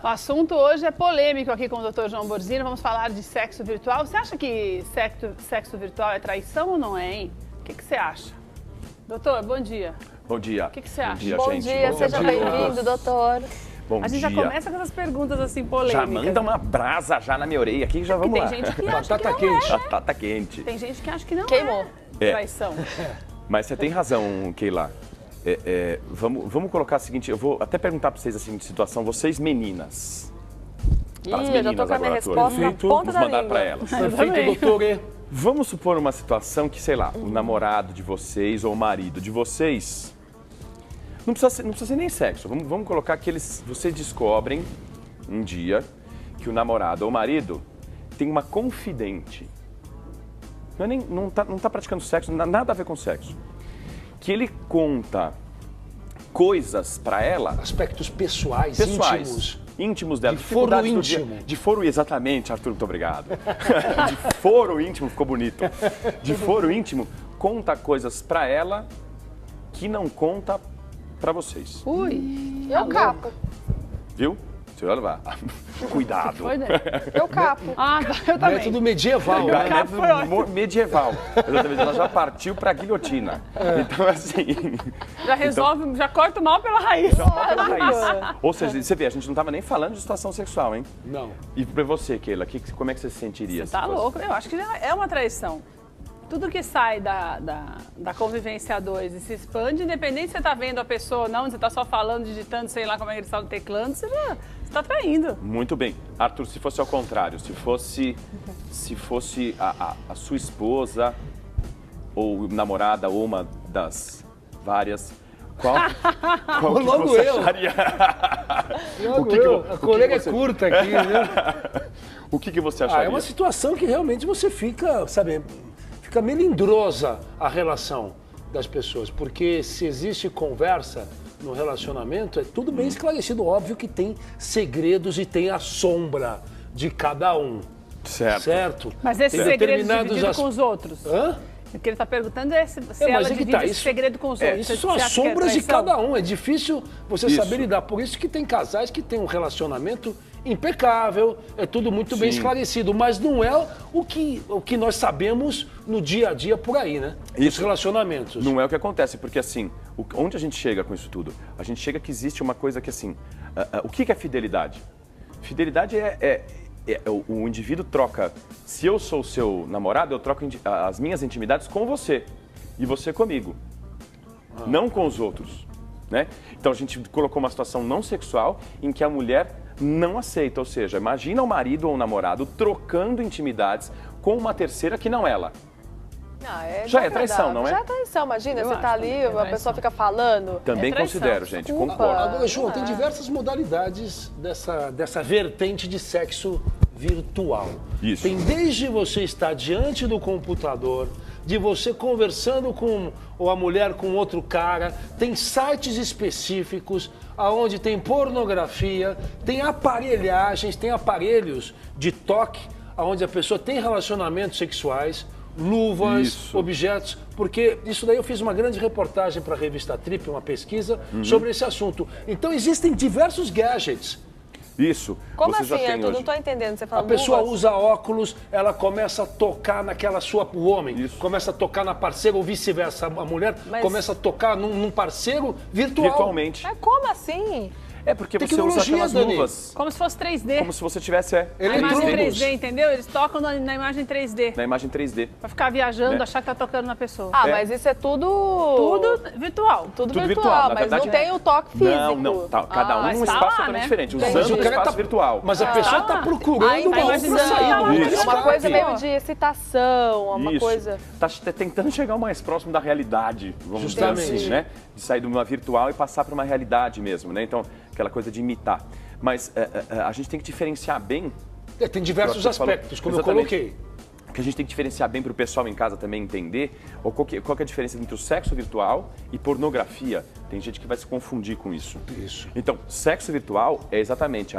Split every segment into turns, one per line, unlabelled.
O assunto hoje é polêmico aqui com o Dr. João Borzino. Vamos falar de sexo virtual. Você acha que sexo virtual é traição ou não é, hein? O que você acha? Doutor, bom dia.
Bom dia.
O que você acha?
Bom dia,
Bom
gente.
dia, seja bem-vindo, doutor.
Bom
A gente
dia.
já começa com essas perguntas assim polêmicas.
Já manda uma brasa já na minha orelha aqui, já vamos lá.
Tem gente que acha que
Batata
não
quente.
é.
Batata quente.
Tem gente que acha que não
Queimou.
é traição.
Mas você tem razão, Keila. Vamos colocar o seguinte, eu vou até perguntar para vocês a seguinte situação, vocês meninas. Para as
Ih, eu já tô
meninas
com a minha
agora,
resposta na
Perfeito.
ponta
vamos
da
mandar
língua.
para elas.
Perfeito, doutor.
Vamos supor uma situação que, sei lá, o namorado de vocês ou o marido de vocês, não precisa ser nem sexo, vamos colocar que vocês descobrem um dia que o namorado ou o marido tem uma confidente, não tá praticando sexo, não dá nada a ver com sexo, que ele conta coisas para ela,
Aspectos pessoais,
íntimos dela,
De foro
dificuldades do dia.
íntimo.
De foro, exatamente, Arthur, muito obrigado. De foro íntimo, ficou bonito. De foro íntimo, conta coisas pra ela que não conta pra vocês.
Ui.
Eu capo.
Viu? Você vai levar. Cuidado.
Foi, né?
Eu capo.
Ah, eu também.
Método medieval,
Da
né?
época medieval. Exatamente, ela já partiu pra guilhotina. Então, assim.
Já resolve, já corta o mal pela raiz.
Bota na raiz. Ou seja, você vê, a gente não tava nem falando de situação sexual, hein?
Não.
E pra você, Keila, como é que você se sentiria?
Tá
se fosse?
louco? Eu acho que já é uma traição. Tudo que sai da convivência a dois e se expande, independente se você tá vendo a pessoa ou não, você tá só falando, digitando, sei lá como é que eles falam, teclando, você tá traindo.
Muito bem. Arthur, se fosse ao contrário, se fosse a sua esposa, ou namorada, ou uma das várias, qual que
Logo
você
eu.
acharia?
A colega é curta aqui, né?
O que você acharia?
É uma situação que realmente você fica, sabe, fica melindrosa a relação das pessoas. Porque se existe conversa no relacionamento, é tudo bem esclarecido. Óbvio que tem segredos e tem a sombra de cada um. Certo?
Mas esse
Tem
segredo
determinados
dividido com os outros.
Hã?
O que ele está perguntando é se ela
mas é que
divide
tá,
esse
isso-
segredo com os outros.
Isso
Você
são as
acha que é
sombras de
traição?
cada um. É difícil você
Isso.
saber lidar. Por isso que tem casais que têm um relacionamento impecável, é tudo muito bem
Sim.
esclarecido, mas não é o que nós sabemos no dia a dia por aí, né? Os
Isso.
relacionamentos.
Não é o que acontece, porque assim, onde a gente chega com isso tudo? A gente chega que existe uma coisa que assim, o que é fidelidade? Fidelidade o indivíduo troca, se eu sou o seu namorado, eu troco as minhas intimidades com você e você comigo, não com os outros, né? Então a gente colocou uma situação não sexual em que a mulher não aceita, ou seja, imagina o marido ou o namorado trocando intimidades com uma terceira que não ela. Já é traição, não é?
Já é traição, imagina,
Eu
você
acho
tá
também
ali,
que é
a
traição.
pessoa fica falando.
Também
traição,
considero, gente,
desculpa.
concordo.
Agora, João, tem diversas modalidades dessa vertente de sexo virtual.
Isso.
Tem desde você estar diante do computador, de você conversando com a mulher com outro cara, tem sites específicos aonde tem pornografia, tem aparelhagens, tem aparelhos de toque, aonde a pessoa tem relacionamentos sexuais, luvas,
Isso.
objetos, porque isso daí eu fiz uma grande reportagem para a revista Trip, uma pesquisa sobre esse assunto. Então existem diversos gadgets.
Isso.
Como
você já
assim,
tem
Arthur?
hoje.
Não tô entendendo. Você
A
fala
pessoa
luvas?
usa óculos, ela começa a tocar naquela o homem
Isso.
começa a tocar na parceira ou vice-versa. A mulher
Mas-
começa a tocar num parceiro virtual.
Virtualmente.
Mas como assim?
É porque você usa
Tecnologia,
aquelas
Dani.
luvas.
Como se fosse 3D.
Como se você tivesse
A imagem
Eletrônicos.
3D, entendeu? Eles tocam na imagem 3D.
na imagem 3D.
Pra ficar viajando,
Né?
achar que tá tocando na pessoa.
Ah,
É.
mas isso é tudo...
Tudo virtual.
Tudo
Tudo
virtual,
virtual, na
mas
verdade,
não tem o toque físico.
Não. Cada um
mas
um
tá
espaço
lá,
totalmente
né?
diferente,
Mas
usando
o
o
cara
espaço
tá-
virtual.
Mas a pessoa
tá
está
lá.
procurando
Ah, então
uma outra
imaginando
saída.
tá lá.
Isso.
Uma coisa
Isso.
meio de excitação, uma
Isso.
coisa...
Tá tentando chegar o mais próximo da realidade, vamos
Justamente.
dizer assim, né? De sair de uma virtual e passar para uma realidade mesmo, né? Então, aquela coisa de imitar. Mas a gente tem que diferenciar bem,
Tem diversos
o Arthur falou.
aspectos, como eu
Exatamente.
coloquei.
que a gente tem que diferenciar bem para o pessoal em casa também entender qual que é a diferença entre o sexo virtual e pornografia. Tem gente que vai se confundir com isso.
Isso.
Então, sexo virtual é exatamente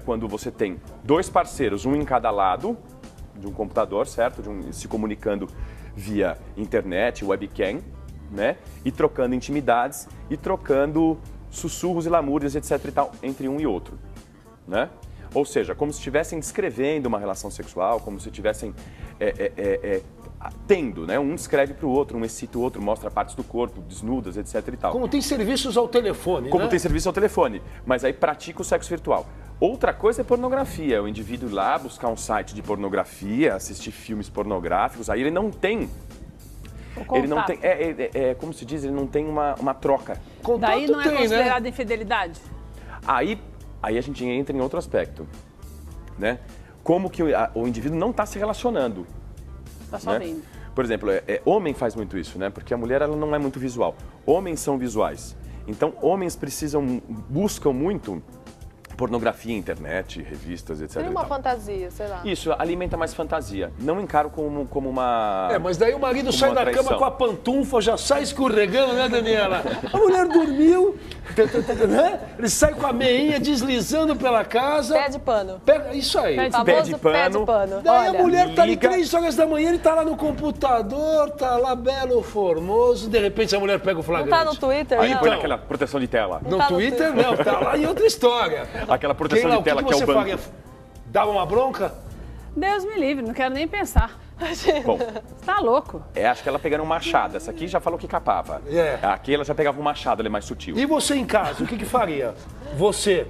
quando você tem dois parceiros, um em cada lado de um computador, certo? Se comunicando via internet, webcam, né? E trocando intimidades e trocando sussurros e lamúrias, etc. e tal, entre um e outro. né? Ou seja, como se estivessem descrevendo uma relação sexual, como se estivessem tendo, né? Um escreve para o outro, um excita o outro, mostra partes do corpo, desnudas, etc e tal.
Como tem serviços ao telefone,
Como
né?
tem serviço ao telefone, mas aí pratica o sexo virtual. Outra coisa é pornografia, o indivíduo ir lá buscar um site de pornografia, assistir filmes pornográficos, aí ele não tem... Ele não tem, como se diz, ele não tem uma troca.
Contato
Daí não é
tem,
considerado
né?
infidelidade?
Aí a gente entra em outro aspecto, né? Como que o indivíduo não está se relacionando.
Tá só
Né?
vendo.
Por exemplo, homem faz muito isso, né? Porque a mulher ela não é muito visual. Homens são visuais. Então, homens buscam muito pornografia, internet, revistas, etc.
Seria
e
uma
tal.
fantasia, sei lá.
Isso, alimenta mais fantasia. Não encaro como uma...
Mas daí o marido
como
sai
uma
da
traição.
cama com a pantufa, já sai escorregando, né, Daniela? A mulher dormiu, né? Ele sai com a meinha deslizando pela casa.
Pé de pano.
Isso aí.
Pé de
Famoso
de pano.
pé de pano.
Daí
Olha,
a mulher tá ali
liga.
3 horas da manhã, ele tá lá no computador, tá lá belo, formoso, de repente a mulher pega o
Não
flagrante.
tá no Twitter,
Aí
não?
põe aquela proteção de tela.
No
tá no
Twitter não, tá lá em outra história.
Aquela proteção
Quem lá,
de tela
o
que é
você
o banco.
faria? Dava uma bronca?
Deus me livre, não quero nem pensar.
Bom,
Você tá louco?
acho que ela pegando um machado. Essa aqui já falou que capava.
É.
Aqui ela já pegava um machado, ele é mais sutil.
E você em casa, o que faria? Você,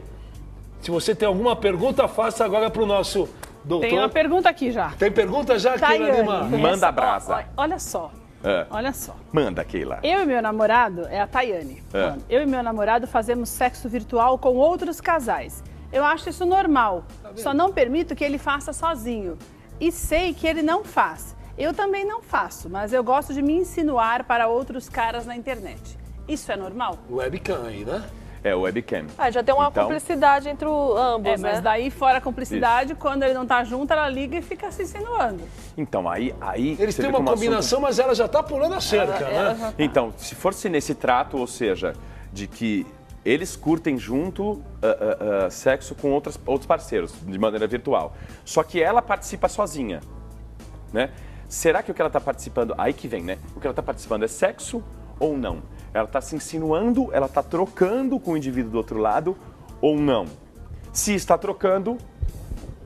se você tem alguma pergunta, faça agora pro nosso doutor.
Tem uma pergunta aqui já.
Tem pergunta já, Keila Lima?
Tayane.
Manda
essa-
a brasa.
Olha só.
É.
Olha só.
Manda, Keila.
Eu e meu namorado, é a Tayane.
É.
Eu e meu namorado fazemos sexo virtual com outros casais. Eu acho isso normal. Só não permito que ele faça sozinho. E sei que ele não faz. Eu também não faço, mas eu gosto de me insinuar para outros caras na internet. Isso é normal?
Webcam aí, né?
É o webcam.
Já tem uma
Então-
cumplicidade entre ambos,
Mas
né?
daí, fora a cumplicidade, quando ele não tá junto, ela liga e fica se insinuando.
Então, aí
Eles
você
têm
vê
uma
como o
combinação, mas ela já tá pulando a cerca, né?
Então, se fosse nesse trato, ou seja, de que eles curtem junto sexo com outros parceiros, de maneira virtual. Só que ela participa sozinha, né? Será que o que ela está participando... Aí que vem, né? O que ela está participando é sexo ou não? Ela está se insinuando, ela está trocando com o indivíduo do outro lado ou não? Se está trocando,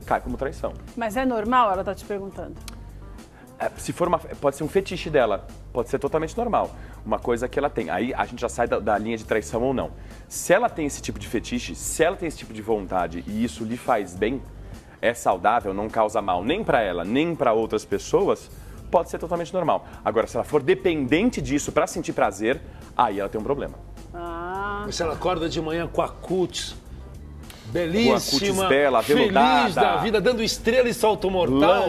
cai como traição.
Mas é normal, ela tá te perguntando.
Se for pode ser um fetiche dela, pode ser totalmente normal. Uma coisa que ela tem. Aí a gente já sai da linha de traição ou não. Se ela tem esse tipo de fetiche, se ela tem esse tipo de vontade e isso lhe faz bem, é saudável, não causa mal nem para ela, nem para outras pessoas, pode ser totalmente normal. Agora, se ela for dependente disso para sentir prazer, aí ela tem um problema.
Mas se ela acorda de manhã com a cutis belíssima,
cutis bela, aveludada,
feliz da vida, dando estrela e salto mortal.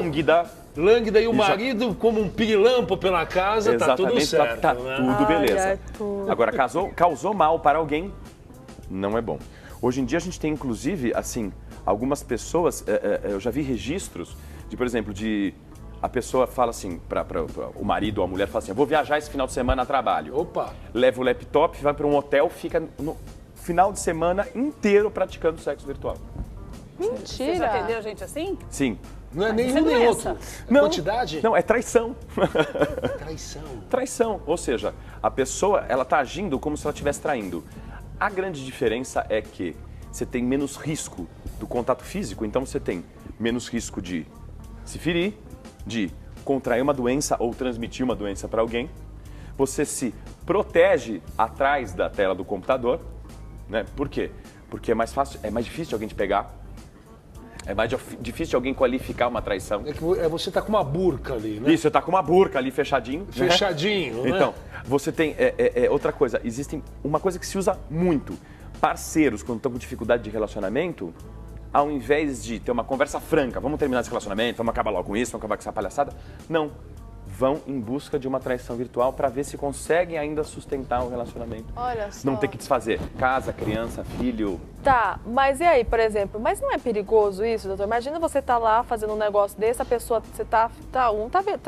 Lânguida e o marido como um pirilampo pela casa, tá tudo
Exatamente,
certo,
tá
né?
tudo beleza.
Ai, tudo.
Agora, causou mal para alguém, não é bom. Hoje em dia a gente tem, inclusive, assim, algumas pessoas, eu já vi registros de, por exemplo, a pessoa fala assim, para o marido ou a mulher fala assim, eu vou viajar esse final de semana a trabalho.
Opa!
Leva o laptop, vai para um hotel, fica no final de semana inteiro praticando sexo virtual.
Você já
Mentira.
entendeu gente assim?
Sim.
Não é
Isso é
nenhum nem
doença.
outro.
Não,
Quantidade?
Não, é traição.
Traição.
Traição, ou seja, a pessoa ela está agindo como se ela estivesse traindo. A grande diferença é que você tem menos risco do contato físico, então você tem menos risco de se ferir, de contrair uma doença ou transmitir uma doença para alguém. Você se protege atrás da tela do computador, né? Por quê? Porque é mais fácil, é mais difícil de alguém te pegar. É mais difícil de alguém qualificar uma traição.
É que você tá com uma burca ali, né?
Isso, você tá com uma burca ali fechadinho.
Fechadinho, né?
Então, você tem outra coisa. Existem uma coisa que se usa muito. Parceiros, quando estão com dificuldade de relacionamento, ao invés de ter uma conversa franca, vamos terminar esse relacionamento, vamos acabar logo com isso, vamos acabar com essa palhaçada. Não. Vão em busca de uma traição virtual para ver se conseguem ainda sustentar o relacionamento.
Olha só.
Não ter que desfazer. Casa, criança, filho.
Tá, mas e aí, por exemplo, mas não é perigoso isso, doutor? Imagina você tá lá fazendo um negócio desse, a pessoa, você tá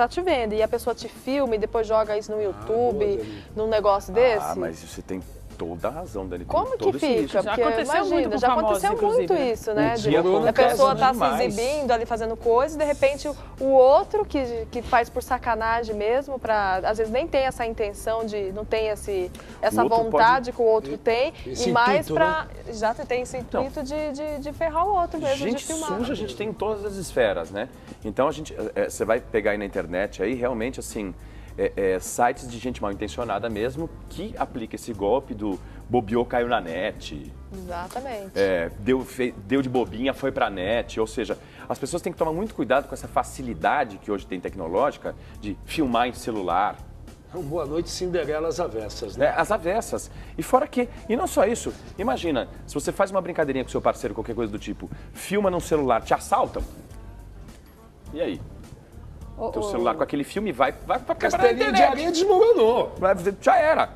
te vendo, e a pessoa te filma e depois joga isso no YouTube, num negócio desse?
Ah, mas você tem toda a razão, Dani.
Como que
todo esse
fica?
risco.
Já
Porque
aconteceu muito
imagina,
com
já
famosos,
aconteceu muito
inclusive, né?
isso, né?
O dia
A pessoa
acontece
tá se
demais.
exibindo ali, fazendo coisa, e de repente o outro que faz por sacanagem mesmo, às vezes nem tem essa intenção de, não tem essa
O outro
vontade que o outro tem,
esse
e mais
intuito,
pra, já tem esse intuito de ferrar o outro mesmo, de
Gente
filmar.
suja a gente tem em todas as esferas, né? Então você vai pegar aí na internet aí realmente assim sites de gente mal intencionada mesmo que aplica esse golpe do bobeou, caiu na net,
Exatamente.
deu de bobinha, foi pra net. Ou seja, as pessoas têm que tomar muito cuidado com essa facilidade que hoje tem tecnológica de filmar em celular.
Boa noite, Cinderela às avessas, né?
As avessas. E fora que, e não só isso, imagina, se você faz uma brincadeirinha com seu parceiro, qualquer coisa do tipo, filma num celular, te assaltam. E aí? Teu celular com aquele filme vai pra quebrar a
Castelinho de
internet.
areia desmoronou.
Já era.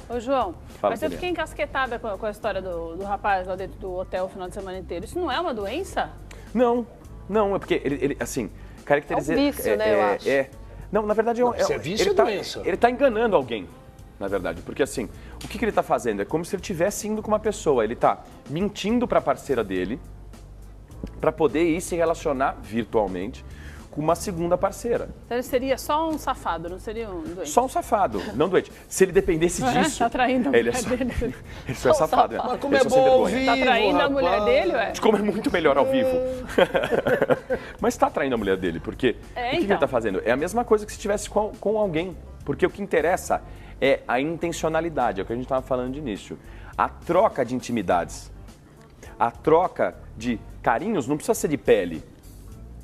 Ô, João,
Fala,
mas eu
Juliana.
fiquei encasquetada com a história do rapaz lá dentro do hotel o final de semana inteiro. Isso não é uma doença?
Não, é porque ele assim, caracteriza...
É um vício, né, eu acho.
Não, na verdade
Não, se é vício,
ele
é
tá,
doença.
Ele tá enganando alguém, na verdade. Porque assim, o que ele tá fazendo? É como se ele estivesse indo com uma pessoa. Ele tá mentindo pra parceira dele pra poder ir se relacionar virtualmente com uma segunda parceira.
Então ele seria só um safado, não seria um doente?
Só um safado, não doente. Se ele dependesse disso...
Tá traindo a
ele é
mulher
só,
dele.
ele só é safado.
safado.
Mas como
Ele
é
só sem
bom ao
vergonha.
vivo,
Tá traindo a
rapaz.
mulher dele, ué?
Como é muito melhor ao vivo. Mas está traindo a mulher dele, porque o que ele
então.
está fazendo? É a mesma coisa que se estivesse com alguém. Porque o que interessa é a intencionalidade, é o que a gente estava falando de início. A troca de intimidades, a troca de carinhos não precisa ser de pele.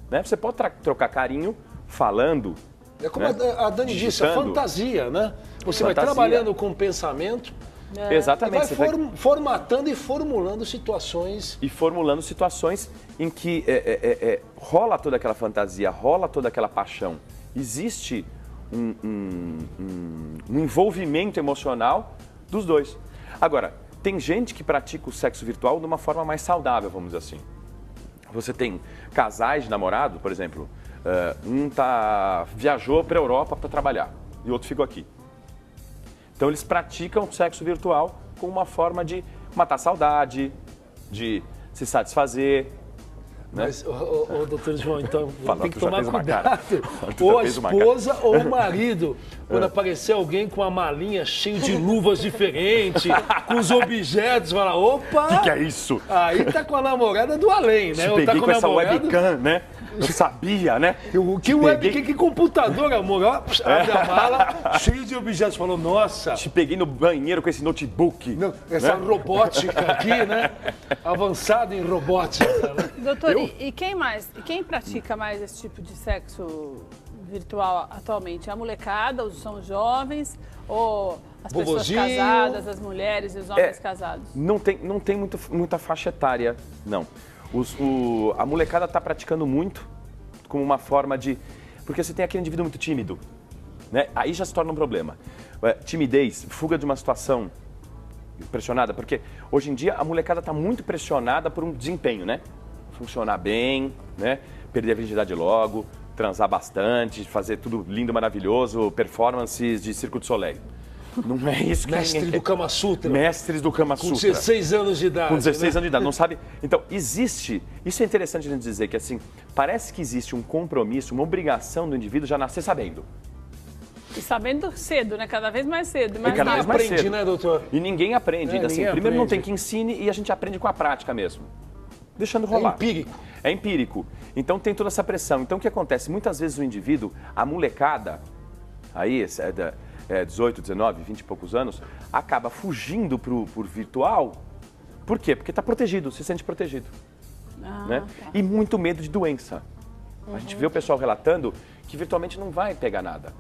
Né? Você pode trocar carinho falando.
É como
né?
a Dani disse, a
Digitando.
fantasia, né? Você vai
Fantasia.
trabalhando com o pensamento,
Exatamente.
vai
Você vai
formatando e formulando situações.
e formulando situações em que rola toda aquela fantasia, rola toda aquela paixão. Existe um envolvimento emocional dos dois. Agora, tem gente que pratica o sexo virtual de uma forma mais saudável, vamos dizer assim. Você tem casais de namorado, por exemplo, viajou para a Europa para trabalhar e o outro ficou aqui. Então eles praticam sexo virtual como uma forma de matar a saudade, de se satisfazer. Né?
Mas, doutor João, então
Fala,
tem que
tu já
tomar
fez uma cara.
cuidado.
Tu
Ou
já
a
fez uma cara.
esposa ou o marido. Quando aparecer alguém com uma malinha cheia de luvas diferentes, com os objetos, fala, opa!
O que é isso?
Aí tá com a namorada do além, né?
Te
Ou
peguei
tá
com essa
namorado-
webcam, né? Eu sabia, né?
Que webcam, que computador, amor? Ó, abre a mala, cheio de objetos. Falou, nossa,
Te peguei no banheiro com esse notebook.
não, essa
né?
robótica aqui, né? Avançado em robótica. Né?
Doutor, e quem mais? E quem pratica mais esse tipo de sexo virtual atualmente? A molecada, são os jovens ou as
Vovozinho.
pessoas casadas, as mulheres e os homens casados?
Não tem muita faixa etária, não. A molecada está praticando muito como uma forma de... Porque você tem aquele indivíduo muito tímido, né? Aí já se torna um problema. Timidez, fuga de uma situação pressionada, porque hoje em dia a molecada está muito pressionada por um desempenho, né? Funcionar bem, né? Perder a virgindade logo, transar bastante, fazer tudo lindo, maravilhoso, performances de Circo du Soleil. Não é isso que
Mestre
ninguém
do
quer.
Kama Sutra.
Mestres do Kama
Com
Sutra.
16 anos de idade.
Com 16
né?
anos de idade, não sabe? Então, existe, isso é interessante a gente dizer, que assim, parece que existe um compromisso, uma obrigação do indivíduo já nascer sabendo.
E sabendo cedo, né? Cada vez mais cedo. Mas
cada
Ninguém
vez mais
aprende,
cedo.
né, doutor?
E ninguém aprende.
É,
Assim,
ninguém
primeiro não
aprende.
tem que ensine e a gente aprende com a prática mesmo. Deixando
É
rolar.
empírico.
É empírico. Então tem toda essa pressão. Então o que acontece? Muitas vezes o indivíduo, a molecada, aí 18, 19, 20 e poucos anos, acaba fugindo por virtual. Por quê? Porque está protegido, se sente protegido. Né?
tá.
E muito medo de doença. A gente vê o pessoal relatando que virtualmente não vai pegar nada.